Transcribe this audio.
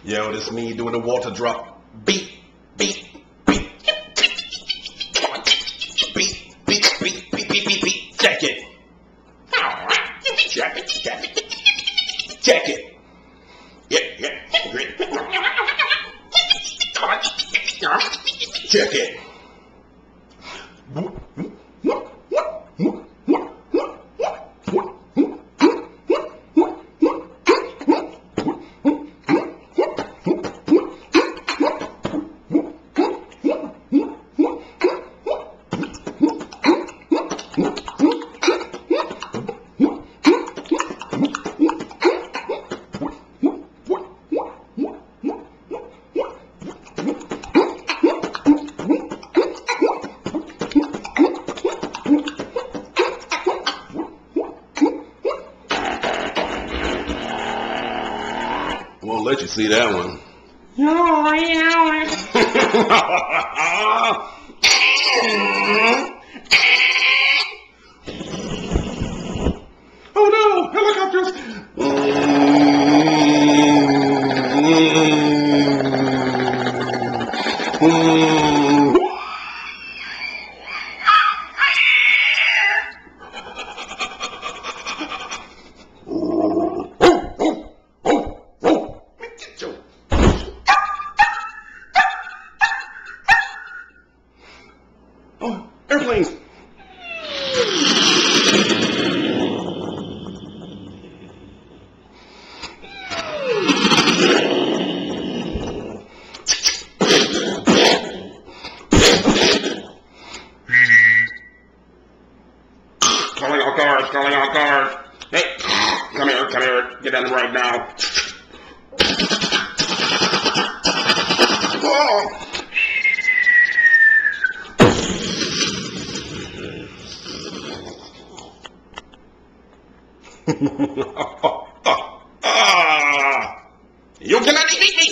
Yo, this me doing the water drop. Beat, beat, beat. Come on. Beat, beat, beat, beat, beat, beat, beat. Check it. Check it, check it. Check it. Yeah. Great. Come on. Check it. Won't let you see that one. Oh no, helicopters! Oh, airplanes! Calling all cars. Hey, come here, get down right now. Oh. You cannot defeat me!